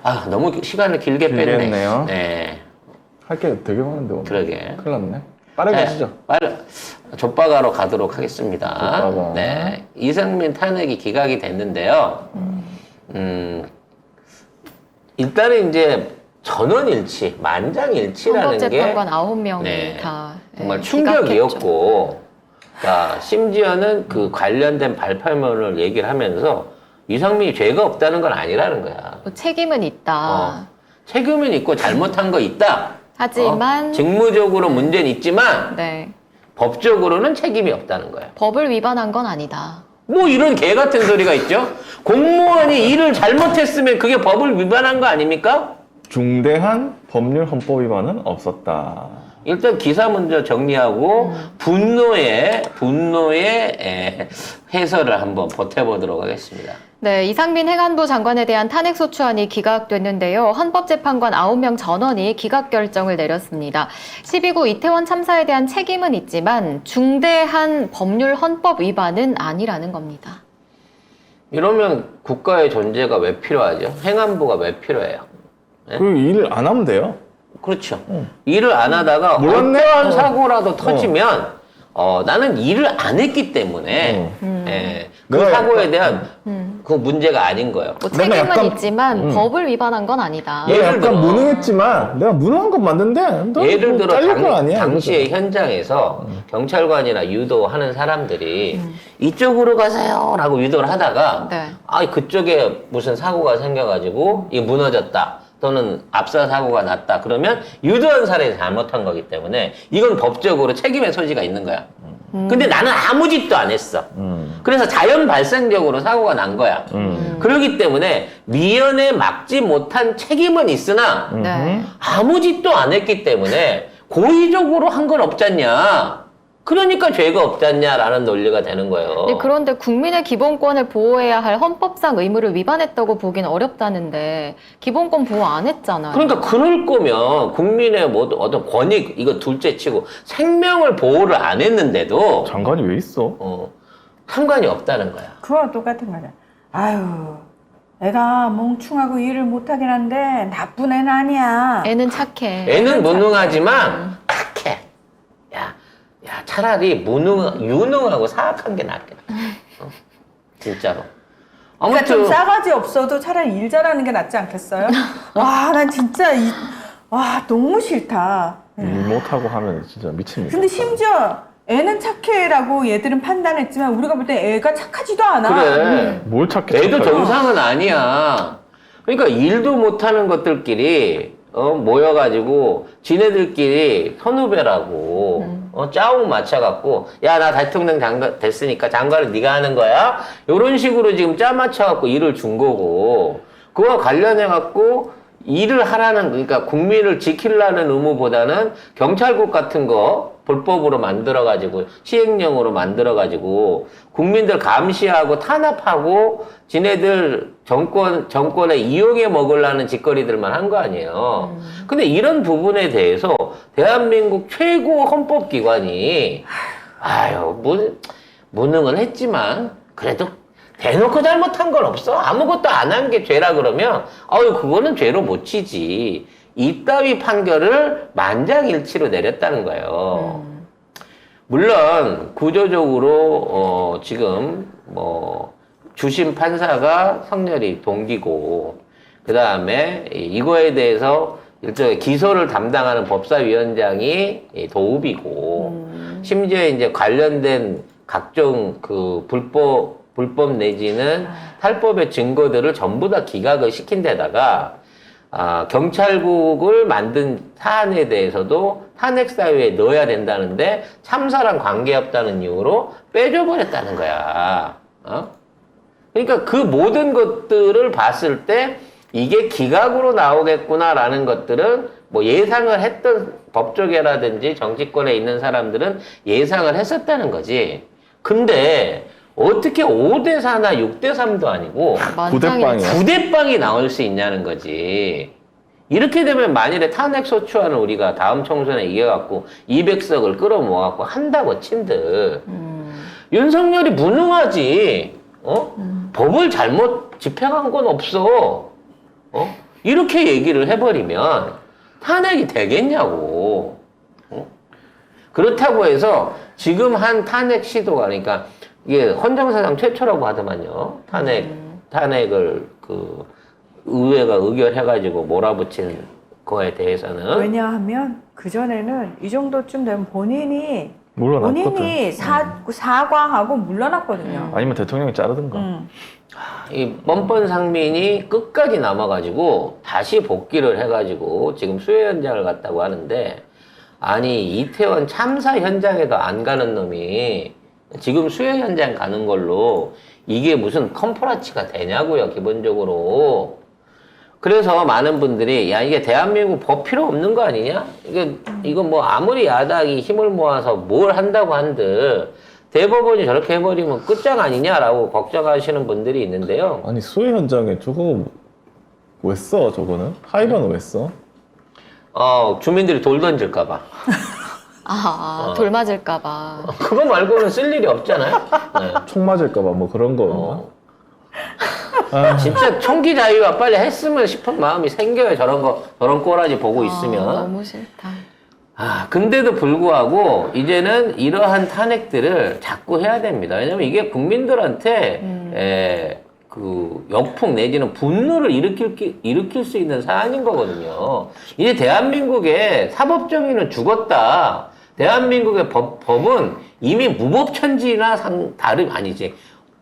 아, 너무 시간을 길게 뺐네. 길겠네요. 네. 할 게 되게 많은데 오늘. 그러게. 큰일 났네. 빠르게 하시죠. 빨리 족박아로 가도록 하겠습니다. 족박아. 네. 이상민 탄핵이 기각이 됐는데요. 일단은 이제 전원일치, 만장일치라는 게 헌법재판관 9명이 네, 다 정말 기각했죠. 충격이었고, 그러니까 심지어는 그 관련된 발표문을 얘기를 하면서 이상민이 죄가 없다는 건 아니라는 거야. 뭐 책임은 있다. 책임은 있고 잘못한 거 있다. 하지만 직무적으로 문제는 있지만 네, 법적으로는 책임이 없다는 거야. 법을 위반한 건 아니다. 뭐 이런 개 같은 소리가 있죠? 공무원이 일을 잘못했으면 그게 법을 위반한 거 아닙니까? 중대한 법률 헌법 위반은 없었다. 일단 기사 먼저 정리하고 분노의 해설을 한번 보태보도록 하겠습니다. 네, 이상민 행안부 장관에 대한 탄핵소추안이 기각됐는데요. 헌법재판관 9명 전원이 기각 결정을 내렸습니다. 12구 이태원 참사에 대한 책임은 있지만 중대한 법률 헌법 위반은 아니라는 겁니다. 이러면 국가의 존재가 왜 필요하죠? 행안부가 왜 필요해요? 그 일을 안 하면 돼요. 그렇죠. 일을 안 하다가 몰랐네? 어떠한 사고라도 터지면 나는 일을 안 했기 때문에 그 내가 사고에 대한 그 문제가 아닌 거예요. 뭐 내가 책임은 약간- 있지만 법을 위반한 건 아니다. 예. 내가 예를 약간 들어. 무능했지만 내가 무능한 건 맞는데 너 예를 들어 잘릴 건 아니야. 당시에 현장에서 경찰관이나 유도하는 사람들이 이쪽으로 가세요 라고 유도를 하다가 네. 그쪽에 무슨 사고가 생겨가지고 이게 무너졌다 또는 압사 사고가 났다 그러면 유도한 사람이 잘못한 거기 때문에 이건 법적으로 책임의 소지가 있는 거야. 근데 나는 아무 짓도 안 했어. 그래서 자연 발생적으로 사고가 난 거야. 그렇기 때문에 미연에 막지 못한 책임은 있으나 네. 아무 짓도 안 했기 때문에 고의적으로 한 건 없잖냐. 그러니까 죄가 없잖냐라는 논리가 되는 거예요. 네, 그런데 국민의 기본권을 보호해야 할 헌법상 의무를 위반했다고 보기는 어렵다는데 기본권 보호 안 했잖아요. 그러니까 그럴 거면 국민의 어떤 권익 이거 둘째치고 생명을 보호를 안 했는데도 장관이 왜 있어? 상관이 없다는 거야. 그거랑 똑같은 거잖아. 아유, 애가 멍충하고 일을 못하긴 한데 나쁜 애는 아니야. 애는 착해. 애는 무능하지만 착해. 야 차라리 유능하고 사악한 게 낫겠다. 진짜로. 그러니까 좀 아무튼 싸가지 없어도 차라리 일 잘하는 게 낫지 않겠어요? 와, 난 진짜 와, 너무 싫다. 일 못하고 하면 진짜 미칩니다. 근데 심지어 애는 착해라고 얘들은 판단했지만 우리가 볼 때 애가 착하지도 않아. 그래. 뭘 찾겠어? 애도 정상은 아니야. 그러니까 일도 못하는 것들끼리 모여가지고 지네들끼리 선후배라고 짜고 맞춰갖고 야 나 대통령 장관 됐으니까 장관을 네가 하는 거야? 이런 식으로 지금 짜 맞춰갖고 일을 준 거고 그와 관련해갖고 일을 하라는 그러니까 국민을 지키려는 의무보다는 경찰국 같은 거 불법으로 만들어가지고 시행령으로 만들어가지고 국민들 감시하고 탄압하고 지네들 정권에 이용해 먹으려는 짓거리들만 한 거 아니에요. 근데 이런 부분에 대해서 대한민국 최고 헌법기관이 무능은 했지만 그래도 대놓고 잘못한 건 없어. 아무것도 안 한 게 죄라 그러면 그거는 죄로 못 치지. 이따위 판결을 만장일치로 내렸다는 거예요. 물론 구조적으로 지금 주심 판사가 성렬이 동기고 그 다음에 이거에 대해서 일종의 기소를 담당하는 법사위원장이 도읍이고 심지어 이제 관련된 각종 그 불법 내지는 탈법의 증거들을 전부 다 기각을 시킨 데다가 경찰국을 만든 사안에 대해서도 탄핵사유에 넣어야 된다는데 참사랑 관계없다는 이유로 빼줘버렸다는 거야. 그러니까 그 모든 것들을 봤을 때 이게 기각으로 나오겠구나라는 것들은 뭐 예상을 했던 법조계라든지 정치권에 있는 사람들은 예상을 했었다는 거지. 근데 어떻게 5대4나 6대3도 아니고 만장일치. 9대빵이 나올 수 있냐는 거지. 이렇게 되면 만일에 탄핵소추안을 우리가 다음 총선에 이겨갖고 200석을 끌어모아갖고 한다고 친들 윤석열이 무능하지. 법을 잘못 집행한 건 없어. 이렇게 얘기를 해버리면 탄핵이 되겠냐고. 어? 그렇다고 해서 지금 한 탄핵 시도가 그러니까 이게 헌정사상 최초라고 하더만요. 탄핵을 그 의회가 의결해가지고 몰아붙인 거에 대해서는 왜냐하면 그전에는 이 정도쯤 되면 본인이 물러났거든. 사과하고 물러났거든요. 아니면 대통령이 자르든가. 이 뻔뻔상민이 끝까지 남아가지고 다시 복귀를 해가지고 지금 수해 현장을 갔다고 하는데 아니 이태원 참사 현장에도 안 가는 놈이 지금 수해 현장 가는 걸로 이게 무슨 컴프라치가 되냐고요 기본적으로. 그래서 많은 분들이 야 이게 대한민국 법 필요 없는 거 아니냐? 이거 뭐 아무리 야당이 힘을 모아서 뭘 한다고 한들 대법원이 저렇게 해버리면 끝장 아니냐라고 걱정하시는 분들이 있는데요. 아니 수해 현장에 저거 왜 써? 저거는 하이버는 왜 써? 주민들이 돌 던질까봐. 돌 맞을까봐. 그거 말고는 쓸 일이 없잖아요. 네. 총 맞을까봐 뭐 그런 거. 진짜 총기 자유화 빨리 했으면 싶은 마음이 생겨요. 저런 꼬라지 보고 있으면. 너무 싫다. 근데도 불구하고 이제는 이러한 탄핵들을 자꾸 해야 됩니다. 왜냐면 이게 국민들한테 그 역풍 내지는 분노를 일으킬 수 있는 사안인 거거든요. 이제 대한민국의 사법정의는 죽었다. 대한민국의 법은 이미 무법천지나 아니지.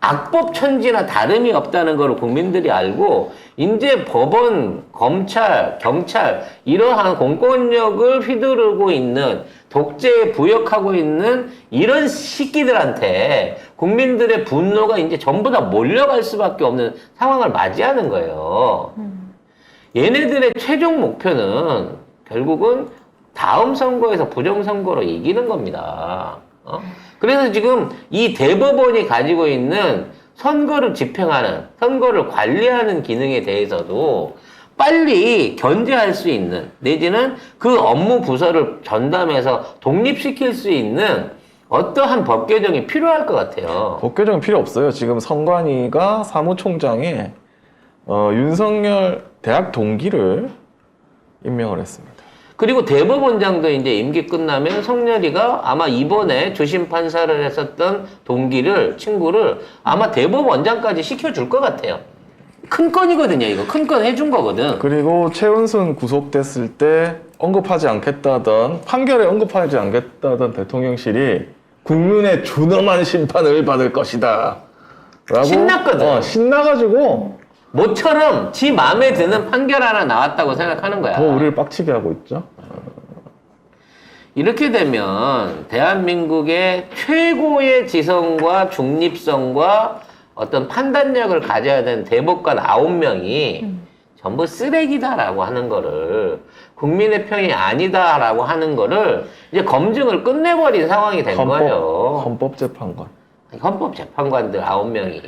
악법천지나 다름이 없다는 걸 국민들이 알고 이제 법원, 검찰, 경찰 이러한 공권력을 휘두르고 있는 독재에 부역하고 있는 이런 시끼들한테 국민들의 분노가 이제 전부 다 몰려갈 수밖에 없는 상황을 맞이하는 거예요. 얘네들의 최종 목표는 결국은 다음 선거에서 부정선거로 이기는 겁니다. 그래서 지금 이 대법원이 가지고 있는 선거를 집행하는, 선거를 관리하는 기능에 대해서도 빨리 견제할 수 있는, 내지는 그 업무 부서를 전담해서 독립시킬 수 있는 어떠한 법 개정이 필요할 것 같아요. 법 개정은 필요 없어요. 지금 선관위가 사무총장에 윤석열 대학 동기를 임명을 했습니다. 그리고 대법원장도 이제 임기 끝나면 성렬이가 아마 이번에 주심 판사를 했었던 친구를 아마 대법원장까지 시켜줄 것 같아요. 큰 건이거든요, 이거. 큰 건 해준 거거든. 그리고 최은순 구속됐을 때 판결에 언급하지 않겠다던 대통령실이 국민의 준엄한 심판을 받을 것이다. 라고 신났거든. 신나가지고 모처럼 지 마음에 드는 판결 하나 나왔다고 생각하는 거야. 더 우리를 빡치게 하고 있죠. 이렇게 되면 대한민국의 최고의 지성과 중립성과 어떤 판단력을 가져야 되는 대법관 9명이 전부 쓰레기다라고 하는 거를, 국민의 편이 아니다라고 하는 거를 이제 검증을 끝내버린 상황이 된 거예요. 헌법재판관. 헌법재판관들 9명이.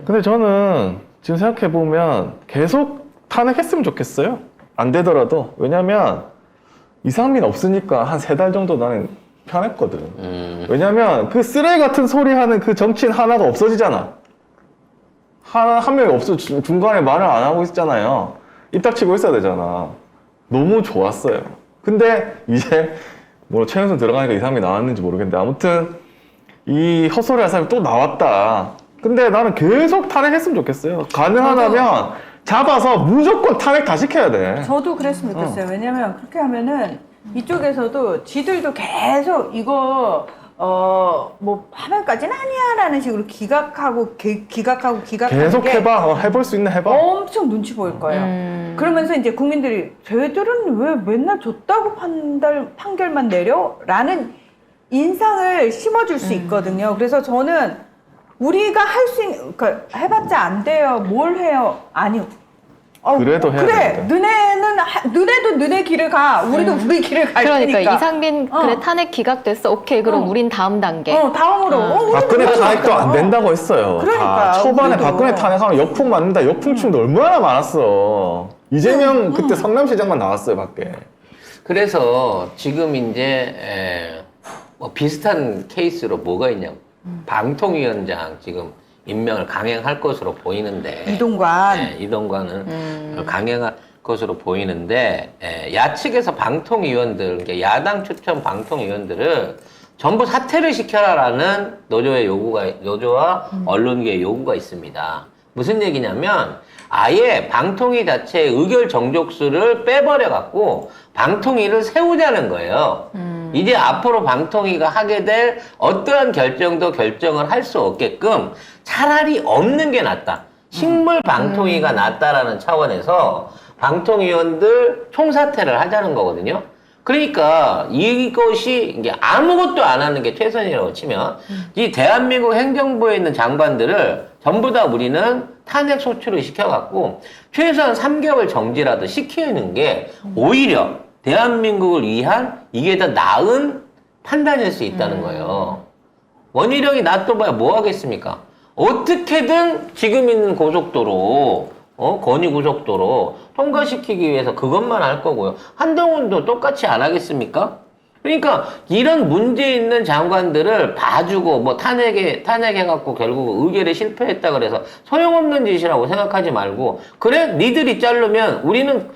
근데 저는 지금 생각해보면 계속 탄핵했으면 좋겠어요. 안 되더라도. 왜냐면 이상민 없으니까 한 3달 정도 나는 편했거든. 왜냐면 그 쓰레기 같은 소리 하는 그 정치인 하나가 없어지잖아. 한 명이 없어. 중간에 말을 안 하고 있잖아요. 입 닥치고 있어야 되잖아. 너무 좋았어요. 근데 이제 뭐 최은순 들어가니까 이상민이 나왔는지 모르겠는데 아무튼 이 헛소리 할 사람이 또 나왔다. 근데 나는 계속 탄핵했으면 좋겠어요. 가능하다면 잡아서 무조건 탄핵 다 시켜야 돼. 저도 그랬으면 좋겠어요. 왜냐면 그렇게 하면은 이쪽에서도 지들도 계속 이거 뭐 하면까지는 아니야라는 식으로 기각하고 계속 게 해봐. 해볼 수 있는 해봐. 엄청 눈치 보일 거예요. 그러면서 이제 국민들이 쟤들은 왜 맨날 줬다고 판결만 내려? 라는 인상을 심어줄 수 있거든요. 그래서 저는 우리가 할 수 있는, 그러니까 해봤자 안 돼요. 뭘 해요? 아니요. 그래도 해야 그래. 되는데. 너네도 너네 길을 가. 우리도 우리 길을 갈 그러니까 테니까. 이상민 그래 탄핵 기각됐어. 오케이. 그럼 우린 다음 단계. 다음으로. 우리도 박근혜 우리도 탄핵도 안 된다고 했어요. 그러니까, 다 초반에 우리도. 박근혜 탄핵하면 역풍 맞는다. 역풍충도 얼마나 많았어. 이재명 그때 성남시장만 나왔어요, 밖에. 그래서 지금 이제 뭐 비슷한 케이스로 뭐가 있냐고. 방통위원장 지금 임명을 강행할 것으로 보이는데 이동관. 네, 이동관은 강행할 것으로 보이는데 야측에서 방통위원들, 그러니까 야당 추천 방통위원들을 전부 사퇴를 시켜라라는 노조와 언론계의 요구가 있습니다. 무슨 얘기냐면 아예 방통위 자체의 의결 정족수를 빼버려 갖고 방통위를 세우자는 거예요. 이제 앞으로 방통위가 하게 될 어떠한 결정도 결정을 할 수 없게끔 차라리 없는 게 낫다. 식물 방통위가 낫다라는 차원에서 방통위원들 총사퇴를 하자는 거거든요. 그러니까 이것이 이게 아무것도 안 하는 게 최선이라고 치면 이 대한민국 행정부에 있는 장관들을 전부 다 우리는 탄핵 소추를 시켜갖고 최소한 3개월 정지라도 시키는 게 오히려 대한민국을 위한 이게 더 나은 판단일 수 있다는 거예요. 원희룡이 놔둬봐야 뭐 하겠습니까? 어떻게든 지금 있는 고속도로 건의고속도로 통과시키기 위해서 그것만 할 거고요. 한동훈도 똑같이 안 하겠습니까? 그러니까 이런 문제 있는 장관들을 봐주고 뭐 탄핵해갖고 결국 의결에 실패했다 그래서 소용없는 짓이라고 생각하지 말고 그래? 니들이 자르면 우리는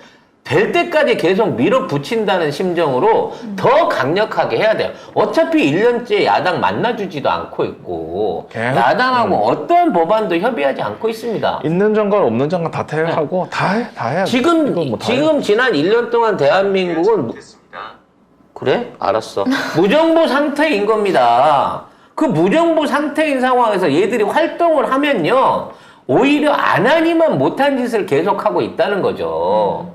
될 때까지 계속 밀어붙인다는 심정으로 더 강력하게 해야 돼요. 어차피 1년째 야당 만나주지도 않고 있고 계속? 야당하고 어떠한 법안도 협의하지 않고 있습니다. 있는 장관 없는 장관 다 퇴하고 다 해야 돼. 지금 이거 뭐다 해. 지금 지난 1년 동안 대한민국은 그래? 알았어. 무정부 상태인 겁니다. 그 무정부 상태인 상황에서 얘들이 활동을 하면요. 오히려 안 하니만 못한 짓을 계속하고 있다는 거죠.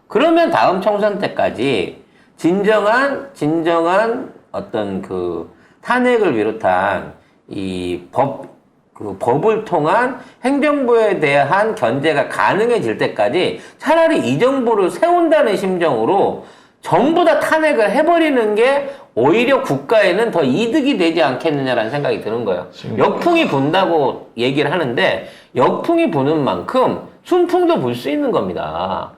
그러면 다음 총선 때까지 진정한 어떤 그 탄핵을 비롯한 이 법을 통한 행정부에 대한 견제가 가능해질 때까지 차라리 이 정부를 세운다는 심정으로 전부 다 탄핵을 해버리는 게 오히려 국가에는 더 이득이 되지 않겠느냐라는 생각이 드는 거예요. 역풍이 분다고 얘기를 하는데 역풍이 부는 만큼 순풍도 불 수 있는 겁니다.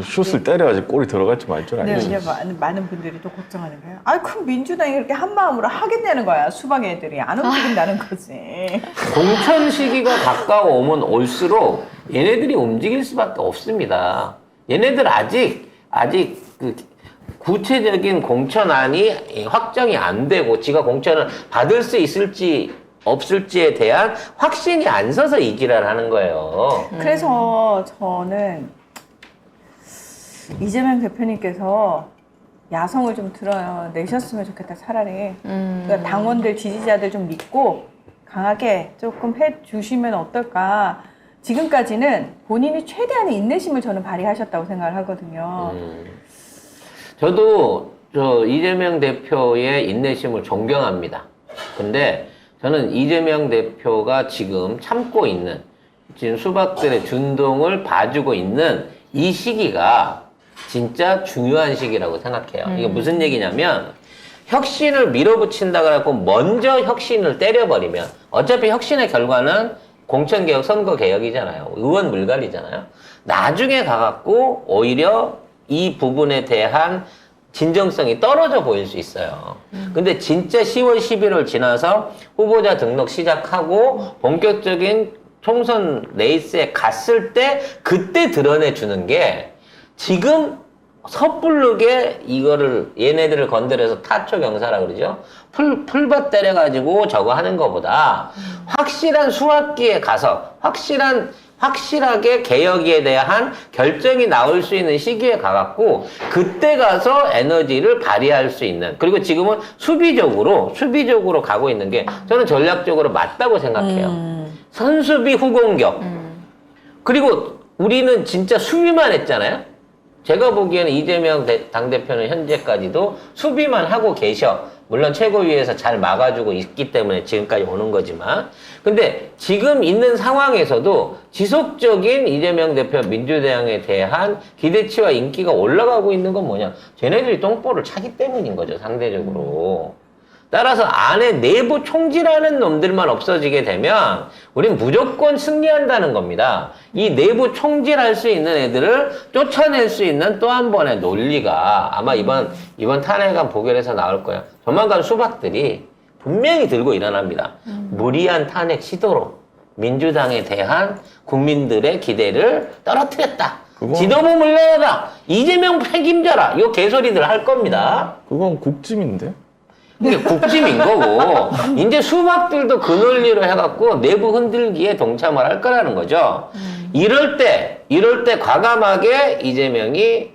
슛을 때려야지 골이 들어갈지 말 줄 네, 알지. 이제 많은 분들이 또 걱정하는 거예요. 그럼 민주당이 그렇게 한 마음으로 하겠냐는 거야. 수박 애들이 안 움직인다는 거지. 공천 시기가 가까워오면 올수록 얘네들이 움직일 수밖에 없습니다. 얘네들 아직 그 구체적인 공천안이 확정이 안 되고 지가 공천을 받을 수 있을지 없을지에 대한 확신이 안 서서 이 지랄을 하는 거예요. 그래서 저는 이재명 대표님께서 야성을 좀 내셨으면 좋겠다, 차라리. 그러니까 당원들, 지지자들 좀 믿고 강하게 조금 해주시면 어떨까. 지금까지는 본인이 최대한의 인내심을 저는 발휘하셨다고 생각을 하거든요. 저도 이재명 대표의 인내심을 존경합니다. 근데 저는 이재명 대표가 지금 참고 있는 지금 수박들의 준동을 봐주고 있는 이 시기가 진짜 중요한 시기라고 생각해요. 이게 무슨 얘기냐면 혁신을 밀어붙인다 그래갖고 먼저 혁신을 때려버리면 어차피 혁신의 결과는 공천개혁, 선거개혁이잖아요. 의원 물갈이잖아요. 나중에 가갖고 오히려 이 부분에 대한 진정성이 떨어져 보일 수 있어요. 근데 진짜 10월, 11월 지나서 후보자 등록 시작하고 본격적인 총선 레이스에 갔을 때 그때 드러내주는 게 지금 섣부르게 이거를 얘네들을 건드려서 타초 경사라 그러죠. 풀밭 때려가지고 저거 하는 것보다 확실한 수학기에 가서 확실하게 개혁에 대한 결정이 나올 수 있는 시기에 가갖고 그때 가서 에너지를 발휘할 수 있는 그리고 지금은 수비적으로 가고 있는 게 저는 전략적으로 맞다고 생각해요. 선수비 후공격. 그리고 우리는 진짜 수비만 했잖아요. 제가 보기에는 이재명 당대표는 현재까지도 수비만 하고 계셔. 물론 최고위에서 잘 막아주고 있기 때문에 지금까지 오는 거지만. 근데 지금 있는 상황에서도 지속적인 이재명 대표 민주당에 대한 기대치와 인기가 올라가고 있는 건 뭐냐. 쟤네들이 똥볼을 차기 때문인 거죠, 상대적으로. 따라서 안에 내부 총질하는 놈들만 없어지게 되면 우린 무조건 승리한다는 겁니다. 이 내부 총질할 수 있는 애들을 쫓아낼 수 있는 또 한 번의 논리가 아마 이번 탄핵안 보결에서 나올 거예요. 조만간 수박들이 분명히 들고 일어납니다. 무리한 탄핵 시도로 민주당에 대한 국민들의 기대를 떨어뜨렸다. 그건- 지도부 물러나라. 이재명 책임져라. 요 개소리들 할 겁니다. 그건 국짐인데. 이게 국짐인 거고 이제 수박들도 그 논리로 해갖고 내부 흔들기에 동참을 할 거라는 거죠. 이럴 때 과감하게 이재명이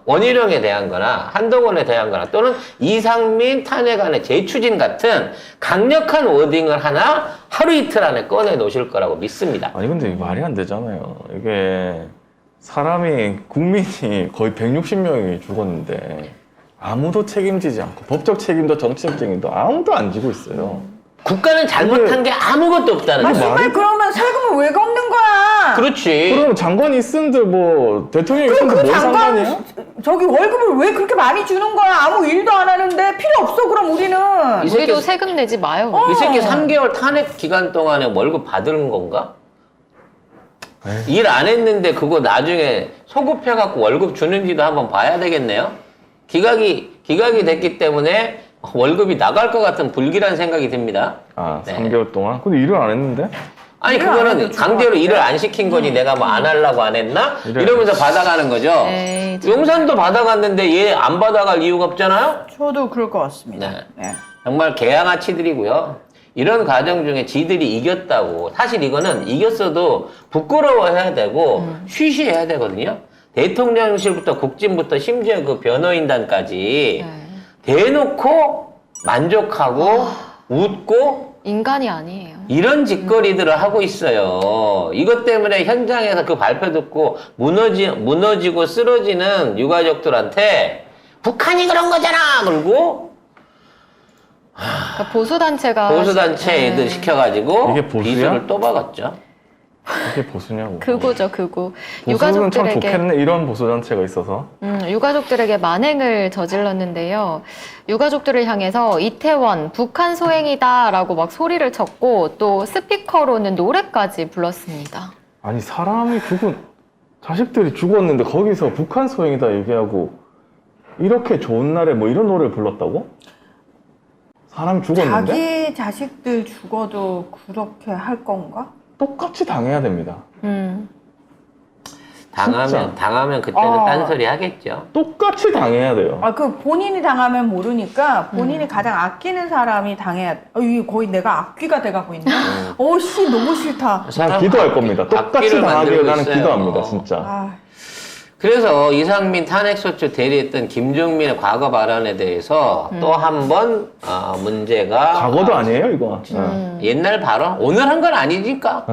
원희룡에 대한 거나 한동훈에 대한 거나 또는 이상민 탄핵안의 재추진 같은 강력한 워딩을 하나 하루 이틀 안에 꺼내 놓으실 거라고 믿습니다. 아니 근데 이게 말이 안 되잖아요. 이게 사람이 국민이 거의 160명이 죽었는데 아무도 책임지지 않고 법적 책임도 정치적 책임도 아무도 안 지고 있어요. 국가는 잘못한 게 아무것도 없다는 아니, 거죠. 정말 그러면 세금을 왜 걷는 거야? 그렇지. 그럼 장관이 있은들 뭐 대통령이 있은들 뭔 상관이야? 저기 월급을 왜 그렇게 많이 주는 거야? 아무 일도 안 하는데 필요 없어 그럼 우리는. 이 새끼- 우리도 세금 내지 마요. 이 새끼 3개월 탄핵 기간 동안에 월급 받은 건가? 일 안 했는데 그거 나중에 소급해갖고 월급 주는지도 한번 봐야 되겠네요. 기각이 됐기 때문에 월급이 나갈 것 같은 불길한 생각이 듭니다. 아, 네. 3개월 동안? 근데 일을 안 했는데? 아니 일을 안 그거는 해도 강제로 좋을 것 일을 안 시킨 거지 내가 뭐 안 하려고 안 했나? 일을 이러면서 받아가는 거죠. 에이, 정말. 용산도 받아갔는데 얘 안 받아갈 이유가 없잖아요. 저도 그럴 것 같습니다. 네. 네. 정말 개양아치들이고요. 이런 과정 중에 지들이 이겼다고. 사실 이거는 이겼어도 부끄러워해야 되고 쉬쉬해야 되거든요. 대통령실부터 국짐부터 심지어 그 변호인단까지 네. 대놓고 만족하고 웃고 인간이 아니에요. 이런 짓거리들을 하고 있어요. 이것 때문에 현장에서 그 발표 듣고 무너지고 쓰러지는 유가족들한테 북한이 그런 거잖아! 그러고 그러니까 보수단체가 보수단체 애들 시켜가지고 이게 보수야? 비수를 또 박았죠. 이게 보수냐고. 극우죠, 극우. 보수는 참 유가족들에게 좋겠네, 이런 보수단체가 있어서. 유가족들에게 만행을 저질렀는데요. 유가족들을 향해서 이태원 북한 소행이다라고 막 소리를 쳤고 또 스피커로는 노래까지 불렀습니다. 아니, 사람이 자식들이 죽었는데 거기서 북한 소행이다 얘기하고 이렇게 좋은 날에 뭐 이런 노래를 불렀다고? 사람이 죽었는데? 자기 자식들 죽어도 그렇게 할 건가? 똑같이 당해야 됩니다. 진짜. 당하면 그때는 딴소리 하겠죠. 똑같이 당해야 돼요. 그 본인이 당하면 모르니까 본인이 가장 아끼는 사람이 당해야 돼. 이게 거의 내가 악귀가 돼가고 있네. 씨 너무 싫다. 난 기도할 겁니다. 똑같이 악기를 당하기를 만들고 나는 있어요. 기도합니다, 진짜. 아, 그래서 이상민 탄핵소추 대리했던 김종민의 과거 발언에 대해서 또 한 번 문제가 과거도 아니에요, 이거. 옛날 발언 오늘 한 건 아니니까.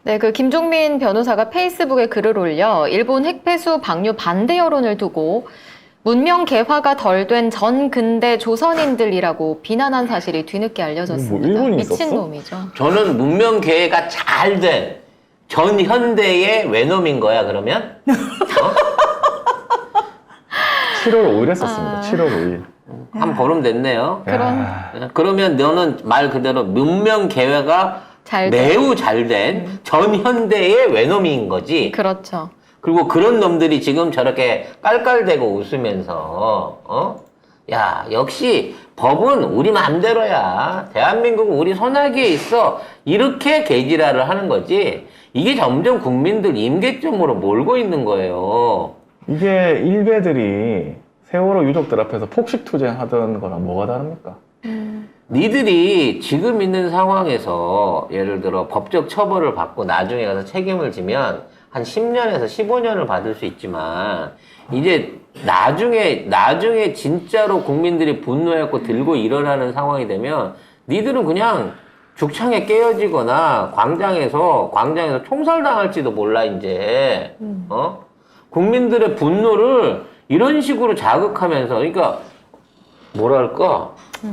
네, 그 김종민 변호사가 페이스북에 글을 올려 일본 핵폐수 방류 반대 여론을 두고 문명 개화가 덜 된 전 근대 조선인들이라고 비난한 사실이 뒤늦게 알려졌습니다. 뭐 일본이 미친 있었어? 놈이죠. 저는 문명 계획가 잘 된 전현대의 외놈인 거야 그러면? 7월 5일에 썼습니다. 7월 5일. 한 보름 됐네요. 그런 그러면 너는 말 그대로 문명 계획가 잘 된. 매우 잘된 전현대의 외놈인 거지. 그렇죠. 그리고 그런 놈들이 지금 저렇게 깔깔대고 웃으면서 야 역시 법은 우리 마음대로야. 대한민국은 우리 손아귀에 있어. 이렇게 개지랄을 하는 거지. 이게 점점 국민들 임계점으로 몰고 있는 거예요. 이게 일베들이 세월호 유족들 앞에서 폭식투쟁 하던 거랑 뭐가 다릅니까? 니들이 지금 있는 상황에서 예를 들어 법적 처벌을 받고 나중에 가서 책임을 지면 한 10년에서 15년을 받을 수 있지만 이제 나중에 진짜로 국민들이 분노해갖고 들고 일어나는 상황이 되면 니들은 그냥 죽창에 깨어지거나 광장에서 총살당할지도 몰라 이제 국민들의 분노를 이런 식으로 자극하면서 그러니까 뭐랄까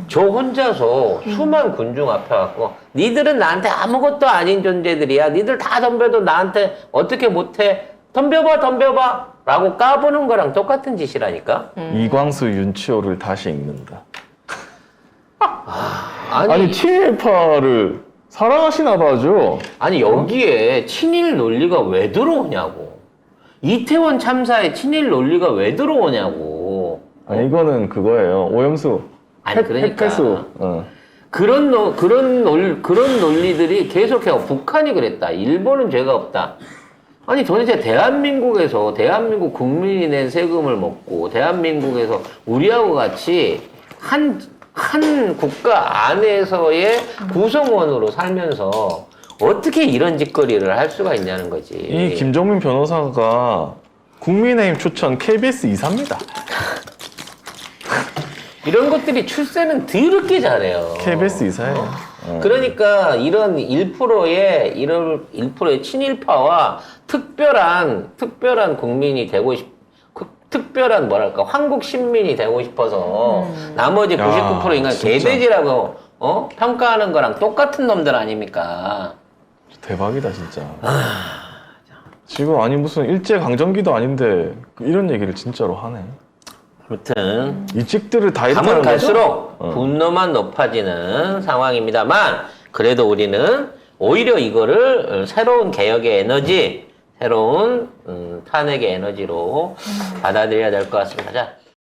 저 혼자서 수만 군중 앞에 갖고 니들은 나한테 아무것도 아닌 존재들이야. 니들 다 덤벼도 나한테 어떻게 못해. 덤벼봐 라고 까부는 거랑 똑같은 짓이라니까. 이광수 윤치호를 다시 읽는다. 아니 아니 친일파를 사랑하시나 봐죠. 아니 여기에 친일 논리가 왜 들어오냐고. 이태원 참사에 친일 논리가 왜 들어오냐고. 아니 이거는 그거예요. 오염수. 아니, 그러니까. 핵폐수. 그런 논리들이 계속해요. 북한이 그랬다. 일본은 죄가 없다. 아니 도대체 대한민국에서 대한민국 국민이 낸 세금을 먹고 대한민국에서 우리하고 같이 한 국가 안에서의 구성원으로 살면서 어떻게 이런 짓거리를 할 수가 있냐는 거지. 이 김정민 변호사가 국민의힘 추천 KBS 이사입니다. 이런 것들이 출세는 더럽게 잘해요. KBS 이사예요. 그러니까 이런 1%의 친일파와 특별한 국민이 되고 특별한 뭐랄까 한국 신민이 되고 싶어서 나머지 99% 인간 진짜. 개돼지라고 평가하는 거랑 똑같은 놈들 아닙니까? 대박이다 진짜. 지금 아니 무슨 일제 강점기도 아닌데 이런 얘기를 진짜로 하네. 아무튼 이 찍들을 다 가면 이렇게 갈수록 분노만 높아지는 상황입니다만 그래도 우리는 오히려 이거를 새로운 개혁의 에너지, 새로운 탄핵의 에너지로 받아들여야 될 것 같습니다. 자,